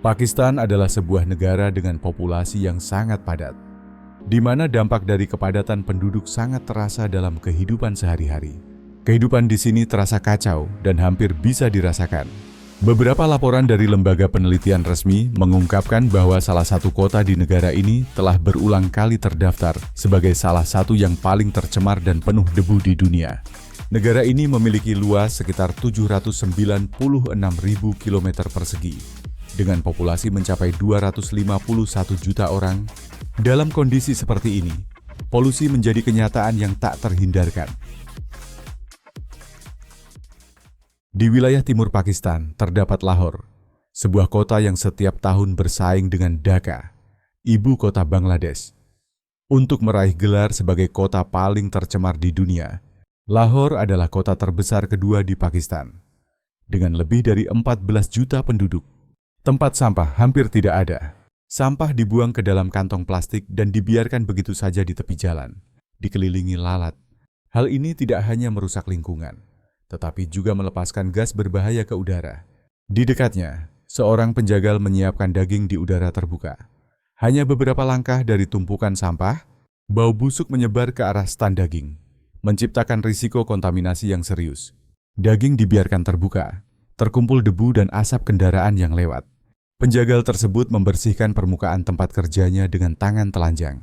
Pakistan adalah sebuah negara dengan populasi yang sangat padat, di mana dampak dari kepadatan penduduk sangat terasa dalam kehidupan sehari-hari. Kehidupan di sini terasa kacau dan hampir bisa dirasakan. Beberapa laporan dari lembaga penelitian resmi mengungkapkan bahwa salah satu kota di negara ini telah berulang kali terdaftar sebagai salah satu yang paling tercemar dan penuh debu di dunia. Negara ini memiliki luas sekitar 796.000 km persegi, dengan populasi mencapai 251 juta orang. Dalam kondisi seperti ini, polusi menjadi kenyataan yang tak terhindarkan. Di wilayah timur Pakistan terdapat Lahore, sebuah kota yang setiap tahun bersaing dengan Dhaka, ibu kota Bangladesh, untuk meraih gelar sebagai kota paling tercemar di dunia. Lahore adalah kota terbesar kedua di Pakistan, dengan lebih dari 14 juta penduduk. Tempat sampah hampir tidak ada. Sampah dibuang ke dalam kantong plastik dan dibiarkan begitu saja di tepi jalan, dikelilingi lalat. Hal ini tidak hanya merusak lingkungan, tetapi juga melepaskan gas berbahaya ke udara. Di dekatnya, seorang penjagal menyiapkan daging di udara terbuka. Hanya beberapa langkah dari tumpukan sampah, bau busuk menyebar ke arah stan daging, menciptakan risiko kontaminasi yang serius. Daging dibiarkan terbuka, terkumpul debu dan asap kendaraan yang lewat. Penjagal tersebut membersihkan permukaan tempat kerjanya dengan tangan telanjang,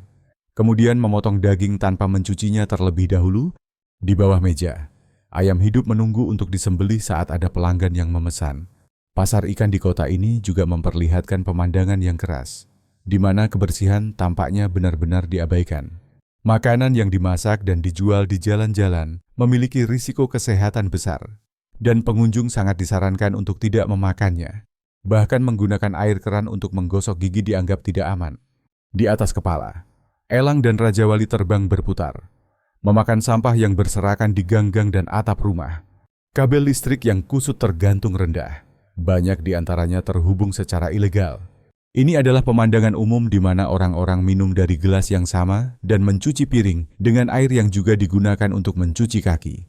kemudian memotong daging tanpa mencucinya terlebih dahulu. Di bawah meja, ayam hidup menunggu untuk disembelih saat ada pelanggan yang memesan. Pasar ikan di kota ini juga memperlihatkan pemandangan yang keras, di mana kebersihan tampaknya benar-benar diabaikan. Makanan yang dimasak dan dijual di jalan-jalan memiliki risiko kesehatan besar, dan pengunjung sangat disarankan untuk tidak memakannya. Bahkan menggunakan air keran untuk menggosok gigi dianggap tidak aman. Di atas kepala, elang dan raja wali terbang berputar, memakan sampah yang berserakan di ganggang dan atap rumah. Kabel listrik yang kusut tergantung rendah, banyak di antaranya terhubung secara ilegal. Ini adalah pemandangan umum di mana orang-orang minum dari gelas yang sama dan mencuci piring dengan air yang juga digunakan untuk mencuci kaki.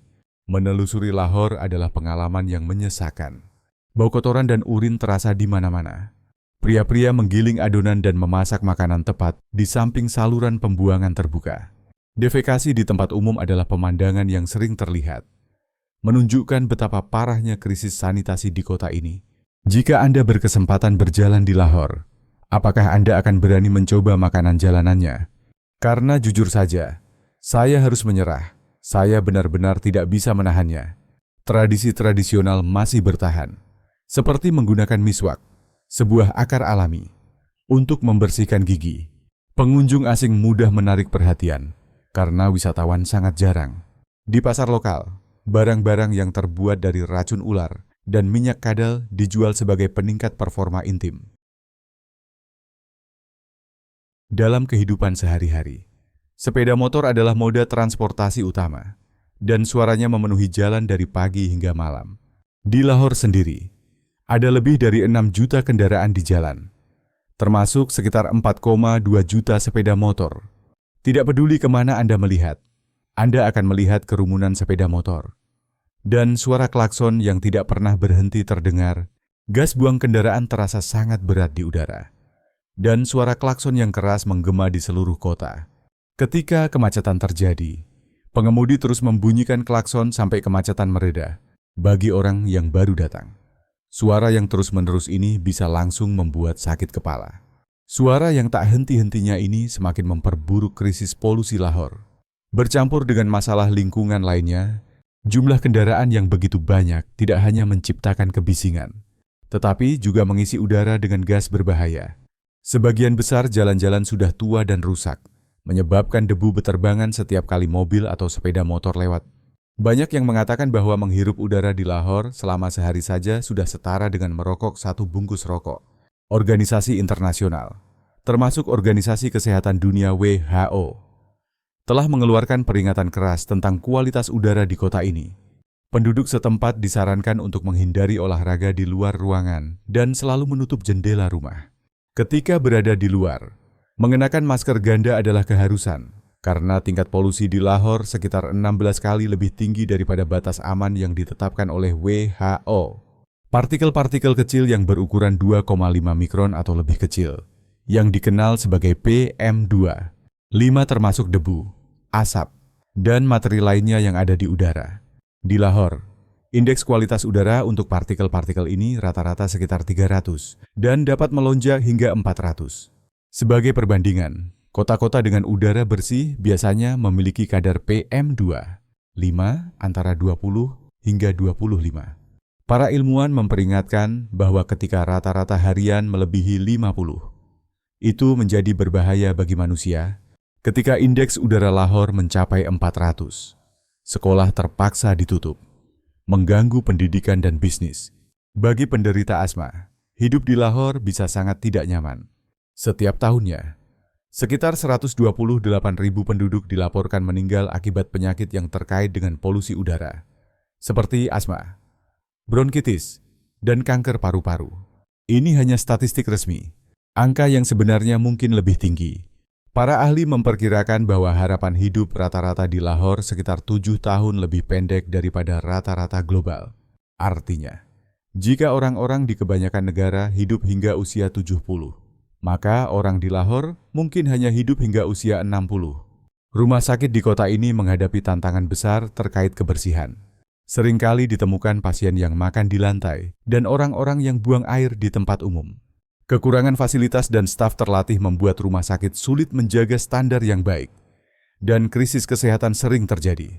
Menelusuri Lahore adalah pengalaman yang menyesakan. Bau kotoran dan urin terasa di mana-mana. Pria-pria menggiling adonan dan memasak makanan tepat di samping saluran pembuangan terbuka. Defekasi di tempat umum adalah pemandangan yang sering terlihat, menunjukkan betapa parahnya krisis sanitasi di kota ini. Jika Anda berkesempatan berjalan di Lahore, apakah Anda akan berani mencoba makanan jalanannya? Karena jujur saja, saya harus menyerah. Saya benar-benar tidak bisa menahannya. Tradisi tradisional masih bertahan, seperti menggunakan miswak, sebuah akar alami, untuk membersihkan gigi. Pengunjung asing mudah menarik perhatian, karena wisatawan sangat jarang. Di pasar lokal, barang-barang yang terbuat dari racun ular dan minyak kadal dijual sebagai peningkat performa intim. Dalam kehidupan sehari-hari, sepeda motor adalah moda transportasi utama, dan suaranya memenuhi jalan dari pagi hingga malam. Di Lahore sendiri, ada lebih dari 6 juta kendaraan di jalan, termasuk sekitar 4,2 juta sepeda motor. Tidak peduli kemana Anda melihat, Anda akan melihat kerumunan sepeda motor. Dan suara klakson yang tidak pernah berhenti terdengar. Gas buang kendaraan terasa sangat berat di udara. Dan suara klakson yang keras menggema di seluruh kota. Ketika kemacetan terjadi, pengemudi terus membunyikan klakson sampai kemacetan mereda bagi orang yang baru datang. Suara yang terus-menerus ini bisa langsung membuat sakit kepala. Suara yang tak henti-hentinya ini semakin memperburuk krisis polusi Lahore. Bercampur dengan masalah lingkungan lainnya, jumlah kendaraan yang begitu banyak tidak hanya menciptakan kebisingan, tetapi juga mengisi udara dengan gas berbahaya. Sebagian besar jalan-jalan sudah tua dan rusak, menyebabkan debu beterbangan setiap kali mobil atau sepeda motor lewat. Banyak yang mengatakan bahwa menghirup udara di Lahore selama sehari saja sudah setara dengan merokok 1 bungkus rokok. Organisasi internasional, termasuk Organisasi Kesehatan Dunia WHO, telah mengeluarkan peringatan keras tentang kualitas udara di kota ini. Penduduk setempat disarankan untuk menghindari olahraga di luar ruangan dan selalu menutup jendela rumah. Ketika berada di luar, mengenakan masker ganda adalah keharusan, karena tingkat polusi di Lahore sekitar 16 kali lebih tinggi daripada batas aman yang ditetapkan oleh WHO. Partikel-partikel kecil yang berukuran 2,5 mikron atau lebih kecil, yang dikenal sebagai PM2. 5 termasuk debu, asap, dan materi lainnya yang ada di udara. Di Lahore, indeks kualitas udara untuk partikel-partikel ini rata-rata sekitar 300 dan dapat melonjak hingga 400. Sebagai perbandingan, kota-kota dengan udara bersih biasanya memiliki kadar PM2, 5 antara 20 hingga 25. Para ilmuwan memperingatkan bahwa ketika rata-rata harian melebihi 50, itu menjadi berbahaya bagi manusia. Ketika indeks udara Lahore mencapai 400, sekolah terpaksa ditutup, mengganggu pendidikan dan bisnis. Bagi penderita asma, hidup di Lahore bisa sangat tidak nyaman. Setiap tahunnya, sekitar 128.000 penduduk dilaporkan meninggal akibat penyakit yang terkait dengan polusi udara, seperti asma, bronkitis, dan kanker paru-paru. Ini hanya statistik resmi. Angka yang sebenarnya mungkin lebih tinggi. Para ahli memperkirakan bahwa harapan hidup rata-rata di Lahore sekitar 7 tahun lebih pendek daripada rata-rata global. Artinya, jika orang-orang di kebanyakan negara hidup hingga usia 70, maka orang di Lahore mungkin hanya hidup hingga usia 60. Rumah sakit di kota ini menghadapi tantangan besar terkait kebersihan. Seringkali ditemukan pasien yang makan di lantai dan orang-orang yang buang air di tempat umum. Kekurangan fasilitas dan staf terlatih membuat rumah sakit sulit menjaga standar yang baik, dan krisis kesehatan sering terjadi.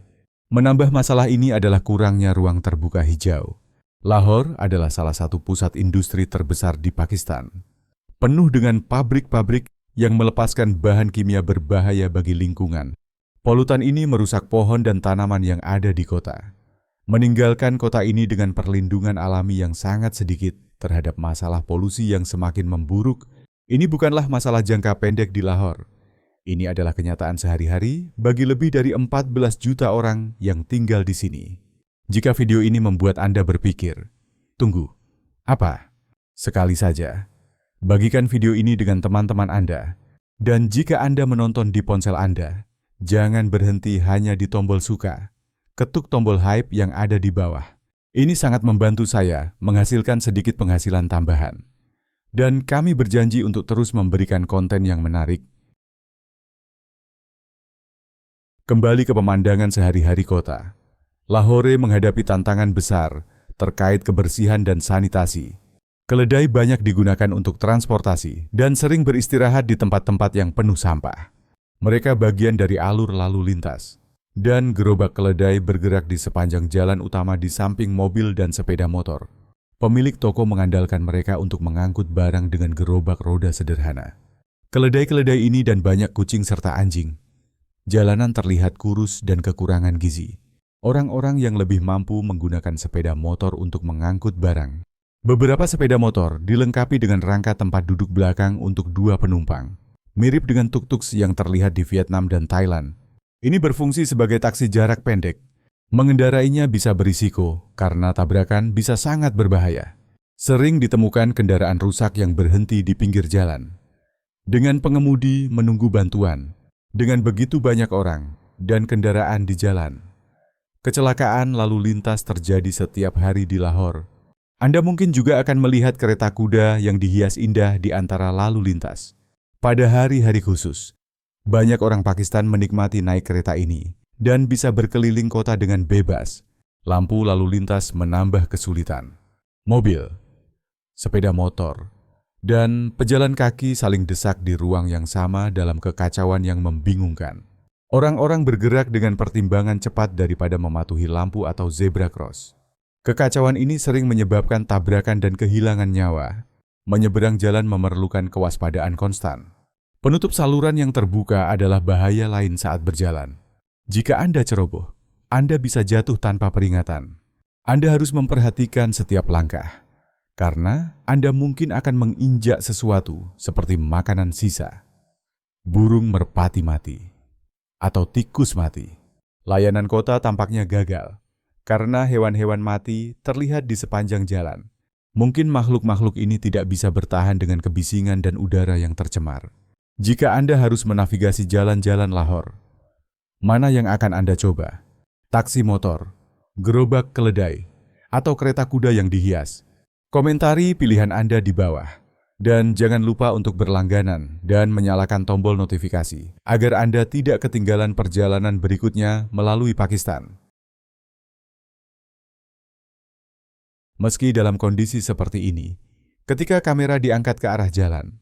Menambah masalah ini adalah kurangnya ruang terbuka hijau. Lahore adalah salah satu pusat industri terbesar di Pakistan, penuh dengan pabrik-pabrik yang melepaskan bahan kimia berbahaya bagi lingkungan. Polutan ini merusak pohon dan tanaman yang ada di kota, meninggalkan kota ini dengan perlindungan alami yang sangat sedikit terhadap masalah polusi yang semakin memburuk. Ini bukanlah masalah jangka pendek di Lahore. Ini adalah kenyataan sehari-hari bagi lebih dari 14 juta orang yang tinggal di sini. Jika video ini membuat Anda berpikir, tunggu, apa? Sekali saja, bagikan video ini dengan teman-teman Anda. Dan jika Anda menonton di ponsel Anda, jangan berhenti hanya di tombol suka. Ketuk tombol hype yang ada di bawah. Ini sangat membantu saya menghasilkan sedikit penghasilan tambahan. Dan kami berjanji untuk terus memberikan konten yang menarik. Kembali ke pemandangan sehari-hari kota. Lahore menghadapi tantangan besar terkait kebersihan dan sanitasi. Keledai banyak digunakan untuk transportasi dan sering beristirahat di tempat-tempat yang penuh sampah. Mereka bagian dari alur lalu lintas. Dan gerobak keledai bergerak di sepanjang jalan utama di samping mobil dan sepeda motor. Pemilik toko mengandalkan mereka untuk mengangkut barang dengan gerobak roda sederhana. Keledai-keledai ini dan banyak kucing serta anjing. Jalanan terlihat kurus dan kekurangan gizi. Orang-orang yang lebih mampu menggunakan sepeda motor untuk mengangkut barang. Beberapa sepeda motor dilengkapi dengan rangka tempat duduk belakang untuk 2 penumpang. Mirip dengan tuk-tuk yang terlihat di Vietnam dan Thailand. Ini berfungsi sebagai taksi jarak pendek. Mengendarainya bisa berisiko karena tabrakan bisa sangat berbahaya. Sering ditemukan kendaraan rusak yang berhenti di pinggir jalan, dengan pengemudi menunggu bantuan, dengan begitu banyak orang dan kendaraan di jalan. Kecelakaan lalu lintas terjadi setiap hari di Lahore. Anda mungkin juga akan melihat kereta kuda yang dihias indah di antara lalu lintas. Pada hari-hari khusus, banyak orang Pakistan menikmati naik kereta ini dan bisa berkeliling kota dengan bebas. Lampu lalu lintas menambah kesulitan. Mobil, sepeda motor, dan pejalan kaki saling desak di ruang yang sama dalam kekacauan yang membingungkan. Orang-orang bergerak dengan pertimbangan cepat daripada mematuhi lampu atau zebra cross. Kekacauan ini sering menyebabkan tabrakan dan kehilangan nyawa. Menyeberang jalan memerlukan kewaspadaan konstan. Penutup saluran yang terbuka adalah bahaya lain saat berjalan. Jika Anda ceroboh, Anda bisa jatuh tanpa peringatan. Anda harus memperhatikan setiap langkah, karena Anda mungkin akan menginjak sesuatu seperti makanan sisa, burung merpati mati, atau tikus mati. Layanan kota tampaknya gagal, karena hewan-hewan mati terlihat di sepanjang jalan. Mungkin makhluk-makhluk ini tidak bisa bertahan dengan kebisingan dan udara yang tercemar. Jika Anda harus menavigasi jalan-jalan Lahore, mana yang akan Anda coba? Taksi motor, gerobak keledai, atau kereta kuda yang dihias? Komentari pilihan Anda di bawah. Dan jangan lupa untuk berlangganan dan menyalakan tombol notifikasi agar Anda tidak ketinggalan perjalanan berikutnya melalui Pakistan. Meski dalam kondisi seperti ini, ketika kamera diangkat ke arah jalan,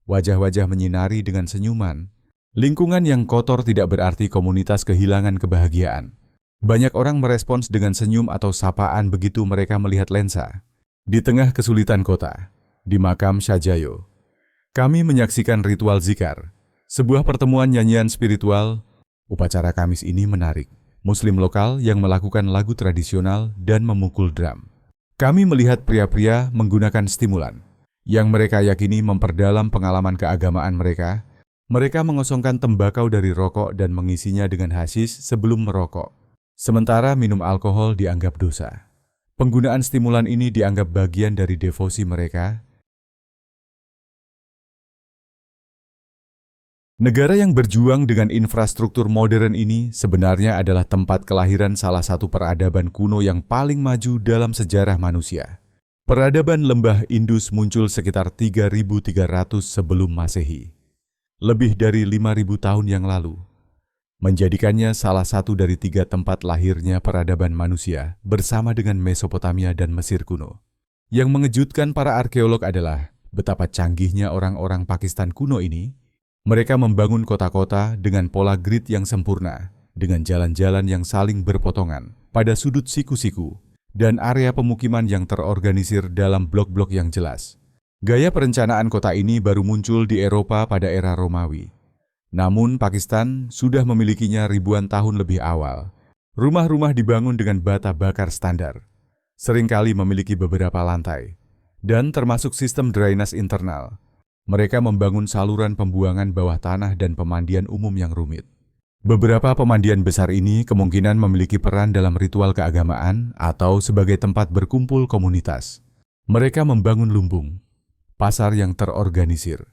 wajah-wajah menyinari dengan senyuman. Lingkungan yang kotor tidak berarti komunitas kehilangan kebahagiaan. Banyak orang merespons dengan senyum atau sapaan begitu mereka melihat lensa. Di tengah kesulitan kota, di makam Syajayo, kami menyaksikan ritual zikar, sebuah pertemuan nyanyian spiritual. Upacara Kamis ini menarik. Muslim lokal yang melakukan lagu tradisional dan memukul drum. Kami melihat pria-pria menggunakan stimulan, yang mereka yakini memperdalam pengalaman keagamaan mereka. Mereka mengosongkan tembakau dari rokok dan mengisinya dengan hasyis sebelum merokok. Sementara minum alkohol dianggap dosa. Penggunaan stimulan ini dianggap bagian dari devosi mereka. Negara yang berjuang dengan infrastruktur modern ini sebenarnya adalah tempat kelahiran salah satu peradaban kuno yang paling maju dalam sejarah manusia. Peradaban Lembah Indus muncul sekitar 3.300 sebelum Masehi. Lebih dari 5.000 tahun yang lalu, menjadikannya salah satu dari 3 tempat lahirnya peradaban manusia bersama dengan Mesopotamia dan Mesir kuno. Yang mengejutkan para arkeolog adalah betapa canggihnya orang-orang Pakistan kuno ini. Mereka membangun kota-kota dengan pola grid yang sempurna, dengan jalan-jalan yang saling berpotongan pada sudut siku-siku, dan area pemukiman yang terorganisir dalam blok-blok yang jelas. Gaya perencanaan kota ini baru muncul di Eropa pada era Romawi. Namun Pakistan sudah memilikinya ribuan tahun lebih awal. Rumah-rumah dibangun dengan bata bakar standar, seringkali memiliki beberapa lantai, dan termasuk sistem drainase internal. Mereka membangun saluran pembuangan bawah tanah dan pemandian umum yang rumit. Beberapa pemandian besar ini kemungkinan memiliki peran dalam ritual keagamaan atau sebagai tempat berkumpul komunitas. Mereka membangun lumbung, pasar yang terorganisir,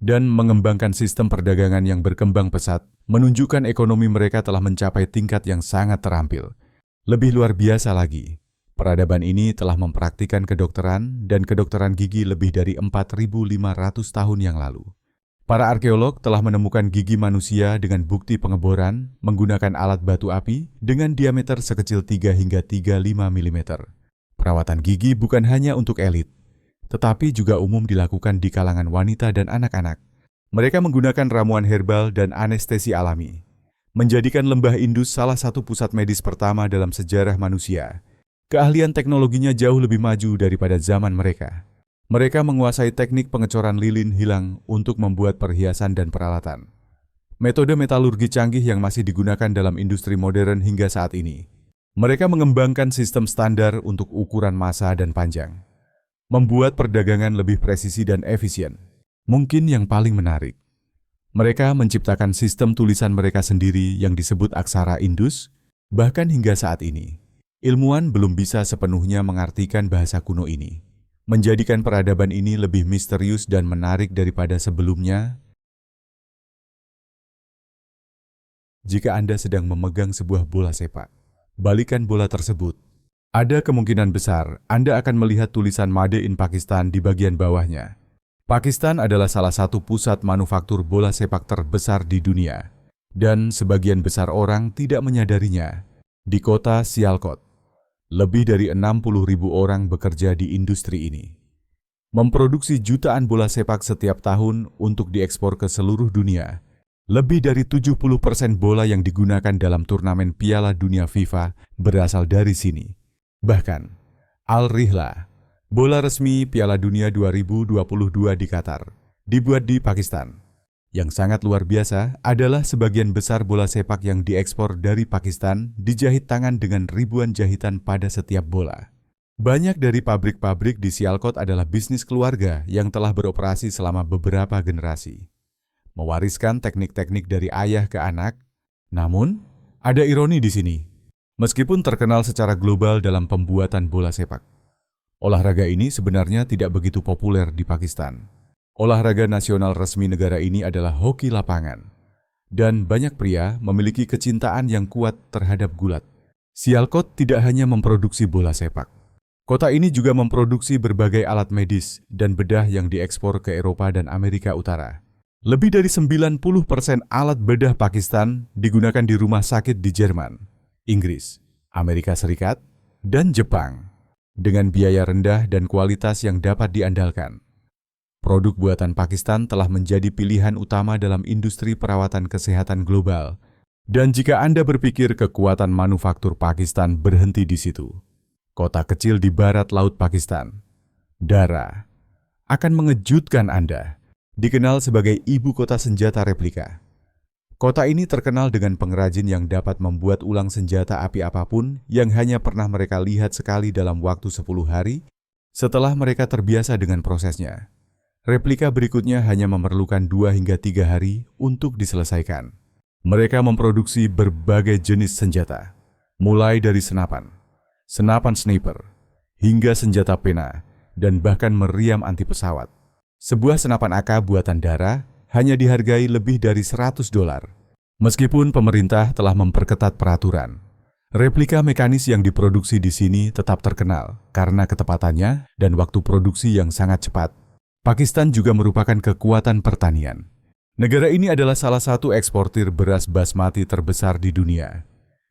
dan mengembangkan sistem perdagangan yang berkembang pesat, menunjukkan ekonomi mereka telah mencapai tingkat yang sangat terampil. Lebih luar biasa lagi, peradaban ini telah mempraktikkan kedokteran dan kedokteran gigi lebih dari 4.500 tahun yang lalu. Para arkeolog telah menemukan gigi manusia dengan bukti pengeboran menggunakan alat batu api dengan diameter sekecil 3 hingga 35 mm. Perawatan gigi bukan hanya untuk elit, tetapi juga umum dilakukan di kalangan wanita dan anak-anak. Mereka menggunakan ramuan herbal dan anestesi alami, menjadikan Lembah Indus salah satu pusat medis pertama dalam sejarah manusia. Keahlian teknologinya jauh lebih maju daripada zaman mereka. Mereka menguasai teknik pengecoran lilin hilang untuk membuat perhiasan dan peralatan. Metode metalurgi canggih yang masih digunakan dalam industri modern hingga saat ini. Mereka mengembangkan sistem standar untuk ukuran massa dan panjang, membuat perdagangan lebih presisi dan efisien. Mungkin yang paling menarik, mereka menciptakan sistem tulisan mereka sendiri yang disebut aksara Indus. Bahkan hingga saat ini, ilmuwan belum bisa sepenuhnya mengartikan bahasa kuno ini, menjadikan peradaban ini lebih misterius dan menarik daripada sebelumnya. Jika Anda sedang memegang sebuah bola sepak, balikan bola tersebut. Ada kemungkinan besar Anda akan melihat tulisan Made in Pakistan di bagian bawahnya. Pakistan adalah salah satu pusat manufaktur bola sepak terbesar di dunia, dan sebagian besar orang tidak menyadarinya. Di kota Sialkot, lebih dari 60.000 orang bekerja di industri ini, memproduksi jutaan bola sepak setiap tahun untuk diekspor ke seluruh dunia. Lebih dari 70% bola yang digunakan dalam turnamen Piala Dunia FIFA berasal dari sini. Bahkan, Al-Rihla, bola resmi Piala Dunia 2022 di Qatar, dibuat di Pakistan. Yang sangat luar biasa adalah sebagian besar bola sepak yang diekspor dari Pakistan dijahit tangan dengan ribuan jahitan pada setiap bola. Banyak dari pabrik-pabrik di Sialkot adalah bisnis keluarga yang telah beroperasi selama beberapa generasi, mewariskan teknik-teknik dari ayah ke anak. Namun, ada ironi di sini. Meskipun terkenal secara global dalam pembuatan bola sepak, olahraga ini sebenarnya tidak begitu populer di Pakistan. Olahraga nasional resmi negara ini adalah hoki lapangan, dan banyak pria memiliki kecintaan yang kuat terhadap gulat. Sialkot tidak hanya memproduksi bola sepak, Kota ini juga memproduksi berbagai alat medis dan bedah yang diekspor ke Eropa dan Amerika Utara. Lebih dari 90% alat bedah Pakistan digunakan di rumah sakit di Jerman, Inggris, Amerika Serikat, dan Jepang, dengan biaya rendah dan kualitas yang dapat diandalkan. Produk buatan Pakistan telah menjadi pilihan utama dalam industri perawatan kesehatan global. Dan jika Anda berpikir kekuatan manufaktur Pakistan berhenti di situ, kota kecil di barat laut Pakistan, Dara, akan mengejutkan Anda. Dikenal sebagai ibu kota senjata replika. Kota ini terkenal dengan pengrajin yang dapat membuat ulang senjata api apapun yang hanya pernah mereka lihat sekali dalam waktu 10 hari setelah mereka terbiasa dengan prosesnya. Replika berikutnya hanya memerlukan 2 hingga 3 hari untuk diselesaikan. Mereka memproduksi berbagai jenis senjata, mulai dari senapan sniper, hingga senjata pena, dan bahkan meriam anti pesawat. Sebuah senapan AK buatan Dara hanya dihargai lebih dari $100. Meskipun pemerintah telah memperketat peraturan, replika mekanis yang diproduksi di sini tetap terkenal karena ketepatannya dan waktu produksi yang sangat cepat. Pakistan juga merupakan kekuatan pertanian. Negara ini adalah salah satu eksportir beras basmati terbesar di dunia.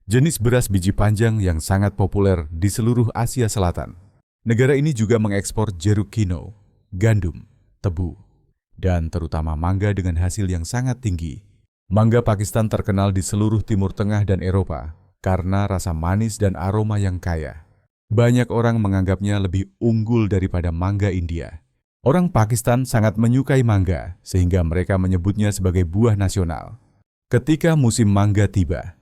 Jenis beras biji panjang yang sangat populer di seluruh Asia Selatan. Negara ini juga mengekspor jeruk kino, gandum, tebu, dan terutama mangga dengan hasil yang sangat tinggi. Mangga Pakistan terkenal di seluruh Timur Tengah dan Eropa karena rasa manis dan aroma yang kaya. Banyak orang menganggapnya lebih unggul daripada mangga India. Orang Pakistan sangat menyukai mangga sehingga mereka menyebutnya sebagai buah nasional. Ketika musim mangga tiba,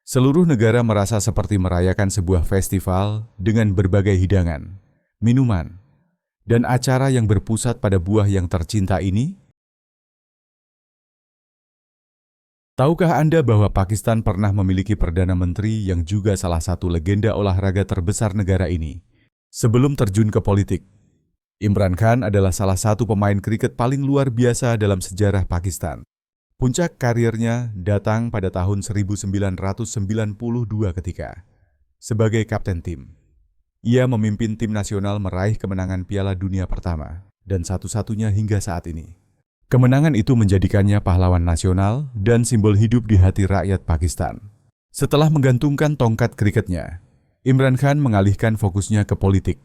seluruh negara merasa seperti merayakan sebuah festival dengan berbagai hidangan, minuman, dan acara yang berpusat pada buah yang tercinta ini. Tahukah Anda bahwa Pakistan pernah memiliki Perdana Menteri yang juga salah satu legenda olahraga terbesar negara ini? Sebelum terjun ke politik, Imran Khan adalah salah satu pemain kriket paling luar biasa dalam sejarah Pakistan. Puncak karirnya datang pada tahun 1992 ketika, sebagai kapten tim, ia memimpin tim nasional meraih kemenangan Piala Dunia pertama dan satu-satunya hingga saat ini. Kemenangan itu menjadikannya pahlawan nasional dan simbol hidup di hati rakyat Pakistan. Setelah menggantungkan tongkat kriketnya, Imran Khan mengalihkan fokusnya ke politik.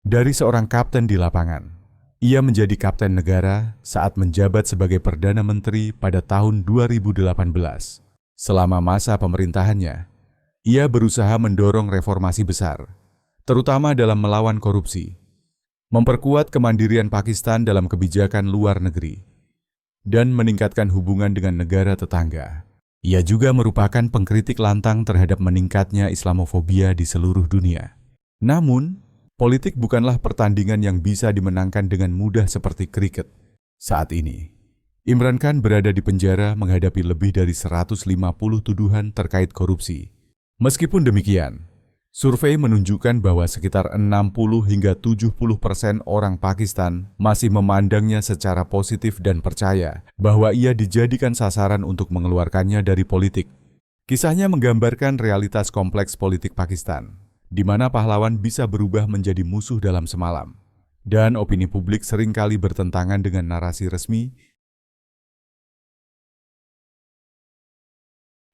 Dari seorang kapten di lapangan, ia menjadi kapten negara saat menjabat sebagai Perdana Menteri pada tahun 2018. Selama masa pemerintahannya, ia berusaha mendorong reformasi besar, terutama dalam melawan korupsi, memperkuat kemandirian Pakistan dalam kebijakan luar negeri, dan meningkatkan hubungan dengan negara tetangga. Ia juga merupakan pengkritik lantang terhadap meningkatnya Islamofobia di seluruh dunia. Namun, politik bukanlah pertandingan yang bisa dimenangkan dengan mudah seperti kriket. Saat ini, Imran Khan berada di penjara menghadapi lebih dari 150 tuduhan terkait korupsi. Meskipun demikian, survei menunjukkan bahwa sekitar 60 hingga 70% orang Pakistan masih memandangnya secara positif dan percaya bahwa ia dijadikan sasaran untuk mengeluarkannya dari politik. Kisahnya menggambarkan realitas kompleks politik Pakistan, di mana pahlawan bisa berubah menjadi musuh dalam semalam, dan opini publik seringkali bertentangan dengan narasi resmi.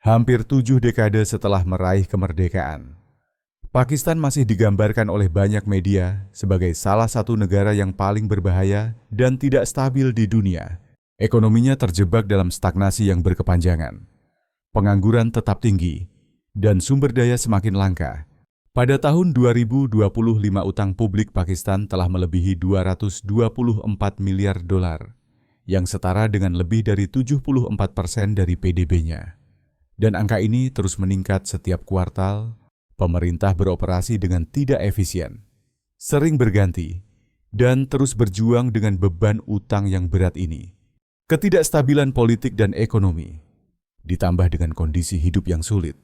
Hampir 7 dekade setelah meraih kemerdekaan, Pakistan masih digambarkan oleh banyak media sebagai salah satu negara yang paling berbahaya dan tidak stabil di dunia. Ekonominya terjebak dalam stagnasi yang berkepanjangan. Pengangguran tetap tinggi, dan sumber daya semakin langka. Pada tahun 2025 utang publik Pakistan telah melebihi 224 miliar dolar, yang setara dengan lebih dari 74% dari PDB-nya. Dan angka ini terus meningkat setiap kuartal. Pemerintah beroperasi dengan tidak efisien, sering berganti, dan terus berjuang dengan beban utang yang berat ini. Ketidakstabilan politik dan ekonomi, ditambah dengan kondisi hidup yang sulit,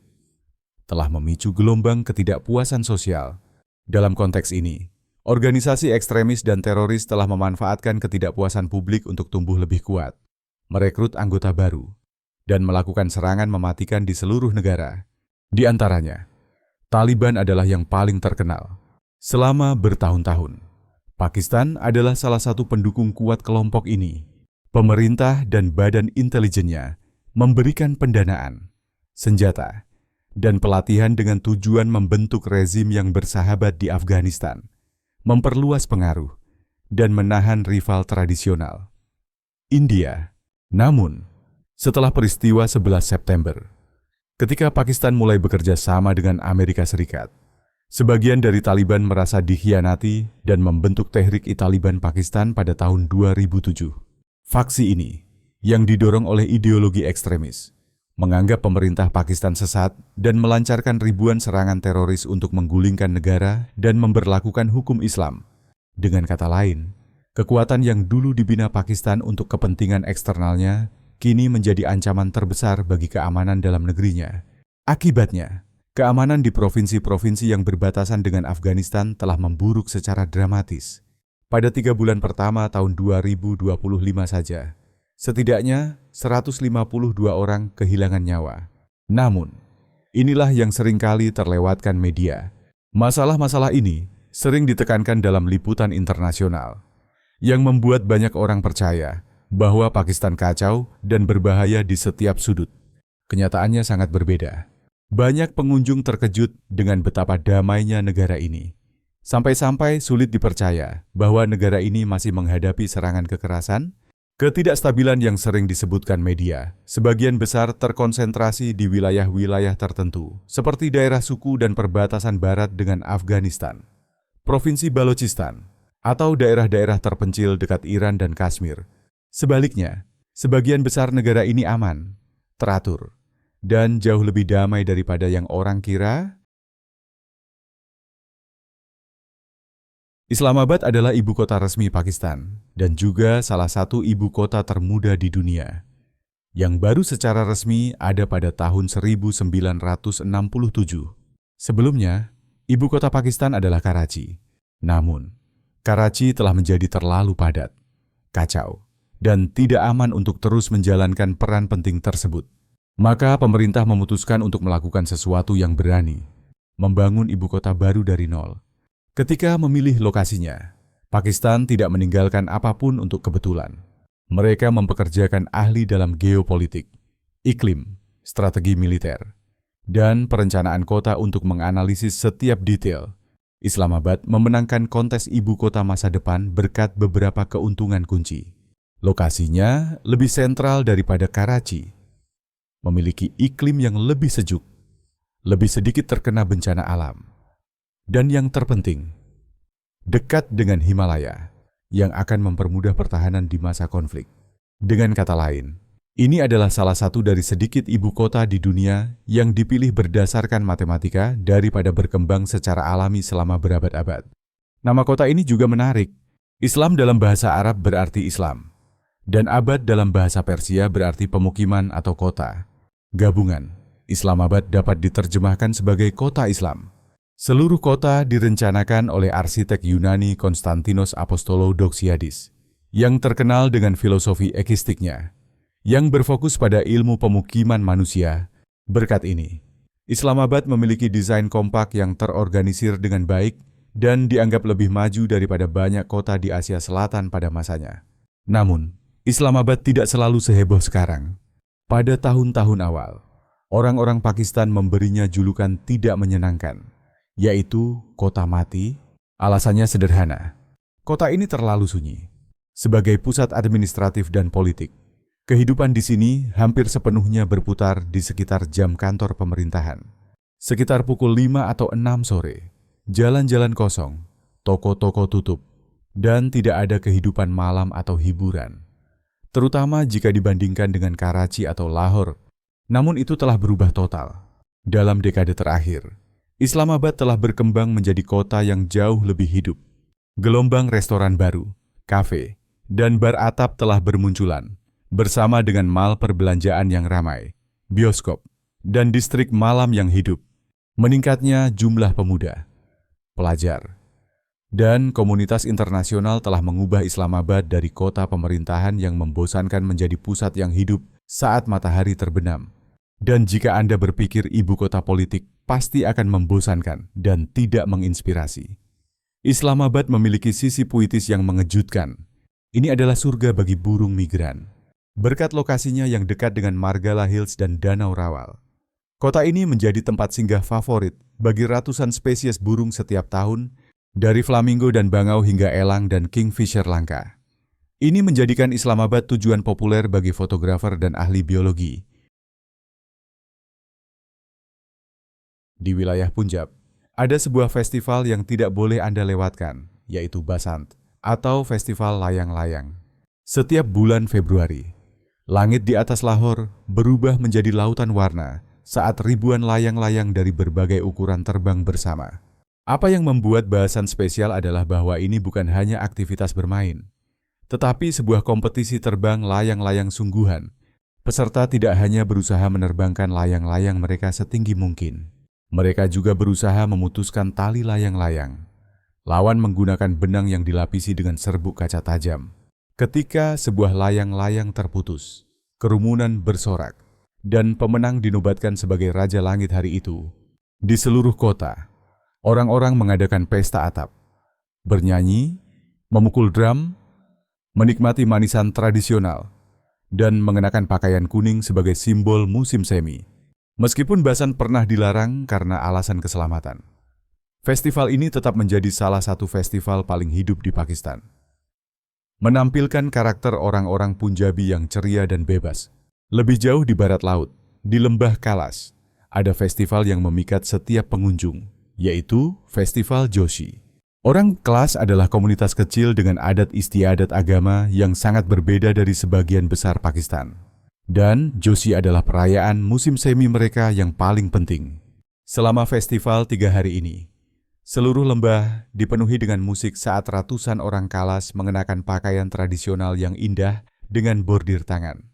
telah memicu gelombang ketidakpuasan sosial. Dalam konteks ini, organisasi ekstremis dan teroris telah memanfaatkan ketidakpuasan publik untuk tumbuh lebih kuat, merekrut anggota baru, dan melakukan serangan mematikan di seluruh negara. Di antaranya, Taliban adalah yang paling terkenal. Selama bertahun-tahun, Pakistan adalah salah satu pendukung kuat kelompok ini. Pemerintah dan badan intelijennya memberikan pendanaan, senjata, dan pelatihan dengan tujuan membentuk rezim yang bersahabat di Afghanistan, memperluas pengaruh, dan menahan rival tradisional, India. Namun, setelah peristiwa 11 September, ketika Pakistan mulai bekerja sama dengan Amerika Serikat, sebagian dari Taliban merasa dikhianati dan membentuk Tehrik-i-Taliban Pakistan pada tahun 2007. Faksi ini, yang didorong oleh ideologi ekstremis, menganggap pemerintah Pakistan sesat dan melancarkan ribuan serangan teroris untuk menggulingkan negara dan memberlakukan hukum Islam. Dengan kata lain, kekuatan yang dulu dibina Pakistan untuk kepentingan eksternalnya kini menjadi ancaman terbesar bagi keamanan dalam negerinya. Akibatnya, keamanan di provinsi-provinsi yang berbatasan dengan Afghanistan telah memburuk secara dramatis. Pada 3 bulan pertama tahun 2025 saja, setidaknya 152 orang kehilangan nyawa. Namun, inilah yang seringkali terlewatkan media. Masalah-masalah ini sering ditekankan dalam liputan internasional, yang membuat banyak orang percaya bahwa Pakistan kacau dan berbahaya di setiap sudut. Kenyataannya sangat berbeda. Banyak pengunjung terkejut dengan betapa damainya negara ini. Sampai-sampai sulit dipercaya bahwa negara ini masih menghadapi serangan kekerasan. Ketidakstabilan yang sering disebutkan media, sebagian besar terkonsentrasi di wilayah-wilayah tertentu, seperti daerah suku dan perbatasan barat dengan Afghanistan, Provinsi Balochistan, atau daerah-daerah terpencil dekat Iran dan Kashmir. Sebaliknya, sebagian besar negara ini aman, teratur, dan jauh lebih damai daripada yang orang kira. Islamabad adalah ibu kota resmi Pakistan dan juga salah satu ibu kota termuda di dunia, yang baru secara resmi ada pada tahun 1967. Sebelumnya, ibu kota Pakistan adalah Karachi. Namun, Karachi telah menjadi terlalu padat, kacau, dan tidak aman untuk terus menjalankan peran penting tersebut. Maka pemerintah memutuskan untuk melakukan sesuatu yang berani, membangun ibu kota baru dari nol. Ketika memilih lokasinya, Pakistan tidak meninggalkan apapun untuk kebetulan. Mereka mempekerjakan ahli dalam geopolitik, iklim, strategi militer, dan perencanaan kota untuk menganalisis setiap detail. Islamabad memenangkan kontes ibu kota masa depan berkat beberapa keuntungan kunci. Lokasinya lebih sentral daripada Karachi, memiliki iklim yang lebih sejuk, lebih sedikit terkena bencana alam, dan yang terpenting, dekat dengan Himalaya yang akan mempermudah pertahanan di masa konflik. Dengan kata lain, ini adalah salah satu dari sedikit ibu kota di dunia yang dipilih berdasarkan matematika daripada berkembang secara alami selama berabad-abad. Nama kota ini juga menarik. Islam dalam bahasa Arab berarti Islam, dan abad dalam bahasa Persia berarti pemukiman atau kota. Gabungan, Islamabad dapat diterjemahkan sebagai kota Islam. Seluruh kota direncanakan oleh arsitek Yunani Konstantinos Apostolodoxiadis, yang terkenal dengan filosofi ekistiknya, yang berfokus pada ilmu pemukiman manusia. Berkat ini, Islamabad memiliki desain kompak yang terorganisir dengan baik dan dianggap lebih maju daripada banyak kota di Asia Selatan pada masanya. Namun, Islamabad tidak selalu seheboh sekarang. Pada tahun-tahun awal, orang-orang Pakistan memberinya julukan tidak menyenangkan, yaitu kota mati. Alasannya sederhana. Kota ini terlalu sunyi. Sebagai pusat administratif dan politik, kehidupan di sini hampir sepenuhnya berputar di sekitar jam kantor pemerintahan. Sekitar pukul 5 atau 6 sore, jalan-jalan kosong, toko-toko tutup, dan tidak ada kehidupan malam atau hiburan. Terutama jika dibandingkan dengan Karachi atau Lahore. Namun itu telah berubah total. Dalam dekade terakhir, Islamabad telah berkembang menjadi kota yang jauh lebih hidup. Gelombang restoran baru, kafe, dan bar atap telah bermunculan, bersama dengan mal perbelanjaan yang ramai, bioskop, dan distrik malam yang hidup. Meningkatnya jumlah pemuda, pelajar, dan komunitas internasional telah mengubah Islamabad dari kota pemerintahan yang membosankan menjadi pusat yang hidup saat matahari terbenam. Dan jika Anda berpikir ibu kota politik, pasti akan membosankan dan tidak menginspirasi. Islamabad memiliki sisi puitis yang mengejutkan. Ini adalah surga bagi burung migran. Berkat lokasinya yang dekat dengan Margala Hills dan Danau Rawal, kota ini menjadi tempat singgah favorit bagi ratusan spesies burung setiap tahun, dari flamingo dan bangau hingga elang dan kingfisher langka. Ini menjadikan Islamabad tujuan populer bagi fotografer dan ahli biologi. Di wilayah Punjab, ada sebuah festival yang tidak boleh Anda lewatkan, yaitu Basant, atau Festival Layang-Layang. Setiap bulan Februari, langit di atas Lahore berubah menjadi lautan warna saat ribuan layang-layang dari berbagai ukuran terbang bersama. Apa yang membuat bahasan spesial adalah bahwa ini bukan hanya aktivitas bermain, tetapi sebuah kompetisi terbang layang-layang sungguhan. Peserta tidak hanya berusaha menerbangkan layang-layang mereka setinggi mungkin. Mereka juga berusaha memutuskan tali layang-layang. Lawan menggunakan benang yang dilapisi dengan serbuk kaca tajam. Ketika sebuah layang-layang terputus, kerumunan bersorak, dan pemenang dinobatkan sebagai Raja Langit hari itu. Di seluruh kota, orang-orang mengadakan pesta atap, bernyanyi, memukul drum, menikmati manisan tradisional, dan mengenakan pakaian kuning sebagai simbol musim semi. Meskipun Basant pernah dilarang karena alasan keselamatan, festival ini tetap menjadi salah satu festival paling hidup di Pakistan. Menampilkan karakter orang-orang Punjabi yang ceria dan bebas. Lebih jauh di barat laut, di lembah Kalas, ada festival yang memikat setiap pengunjung, yaitu Festival Joshi. Orang Kalas adalah komunitas kecil dengan adat istiadat agama yang sangat berbeda dari sebagian besar Pakistan. Dan Joshi adalah perayaan musim semi mereka yang paling penting. Selama festival 3 hari ini, seluruh lembah dipenuhi dengan musik saat ratusan orang Kalas mengenakan pakaian tradisional yang indah dengan bordir tangan,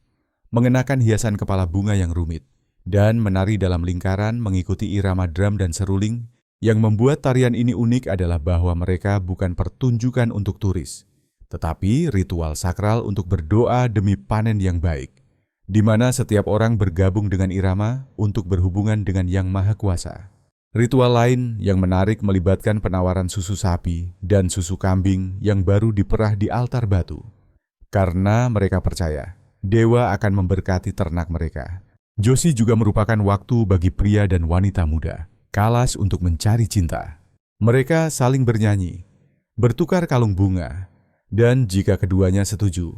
mengenakan hiasan kepala bunga yang rumit, dan menari dalam lingkaran mengikuti irama drum dan seruling. Yang membuat tarian ini unik adalah bahwa mereka bukan pertunjukan untuk turis, tetapi ritual sakral untuk berdoa demi panen yang baik, di mana setiap orang bergabung dengan irama untuk berhubungan dengan Yang Maha Kuasa. Ritual lain yang menarik melibatkan penawaran susu sapi dan susu kambing yang baru diperah di altar batu. Karena mereka percaya, dewa akan memberkati ternak mereka. Joshi juga merupakan waktu bagi pria dan wanita muda Kalas untuk mencari cinta. Mereka saling bernyanyi, bertukar kalung bunga, dan jika keduanya setuju,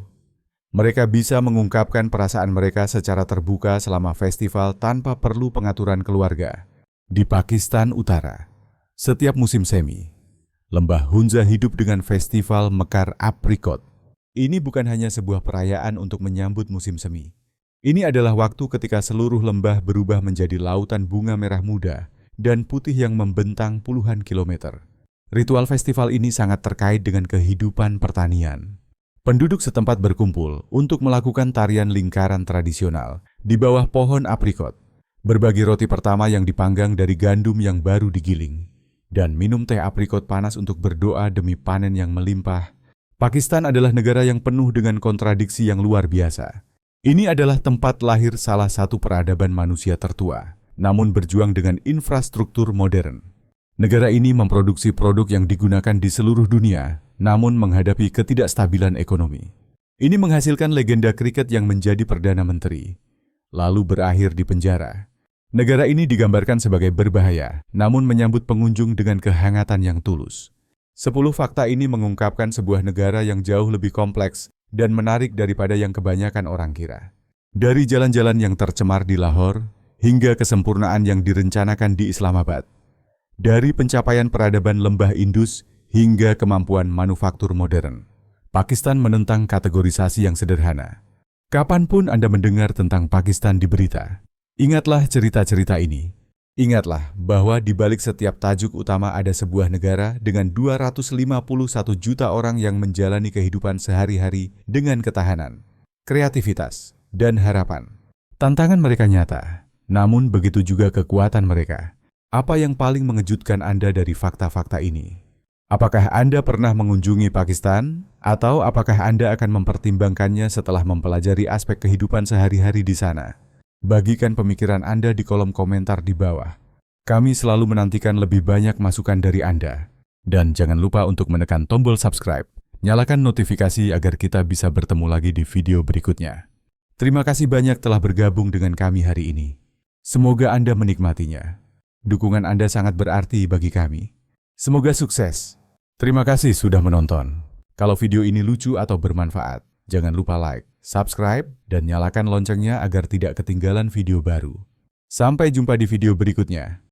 mereka bisa mengungkapkan perasaan mereka secara terbuka selama festival tanpa perlu pengaturan keluarga. Di Pakistan Utara, setiap musim semi, lembah Hunza hidup dengan festival mekar aprikot. Ini bukan hanya sebuah perayaan untuk menyambut musim semi. Ini adalah waktu ketika seluruh lembah berubah menjadi lautan bunga merah muda dan putih yang membentang puluhan kilometer. Ritual festival ini sangat terkait dengan kehidupan pertanian. Penduduk setempat berkumpul untuk melakukan tarian lingkaran tradisional di bawah pohon aprikot, berbagi roti pertama yang dipanggang dari gandum yang baru digiling, dan minum teh aprikot panas untuk berdoa demi panen yang melimpah. Pakistan adalah negara yang penuh dengan kontradiksi yang luar biasa. Ini adalah tempat lahir salah satu peradaban manusia tertua, namun berjuang dengan infrastruktur modern. Negara ini memproduksi produk yang digunakan di seluruh dunia, namun menghadapi ketidakstabilan ekonomi. Ini menghasilkan legenda kriket yang menjadi Perdana Menteri, lalu berakhir di penjara. Negara ini digambarkan sebagai berbahaya, namun menyambut pengunjung dengan kehangatan yang tulus. 10 fakta ini mengungkapkan sebuah negara yang jauh lebih kompleks dan menarik daripada yang kebanyakan orang kira. Dari jalan-jalan yang tercemar di Lahore, hingga kesempurnaan yang direncanakan di Islamabad. Dari pencapaian peradaban lembah Indus hingga kemampuan manufaktur modern, Pakistan menentang kategorisasi yang sederhana. Kapanpun Anda mendengar tentang Pakistan di berita, ingatlah cerita-cerita ini. Ingatlah bahwa di balik setiap tajuk utama ada sebuah negara dengan 251 juta orang yang menjalani kehidupan sehari-hari dengan ketahanan, kreativitas, dan harapan. Tantangan mereka nyata, namun begitu juga kekuatan mereka. Apa yang paling mengejutkan Anda dari fakta-fakta ini? Apakah Anda pernah mengunjungi Pakistan? Atau apakah Anda akan mempertimbangkannya setelah mempelajari aspek kehidupan sehari-hari di sana? Bagikan pemikiran Anda di kolom komentar di bawah. Kami selalu menantikan lebih banyak masukan dari Anda. Dan jangan lupa untuk menekan tombol subscribe. Nyalakan notifikasi agar kita bisa bertemu lagi di video berikutnya. Terima kasih banyak telah bergabung dengan kami hari ini. Semoga Anda menikmatinya. Dukungan Anda sangat berarti bagi kami. Semoga sukses. Terima kasih sudah menonton. Kalau video ini lucu atau bermanfaat, jangan lupa like, subscribe, dan nyalakan loncengnya agar tidak ketinggalan video baru. Sampai jumpa di video berikutnya.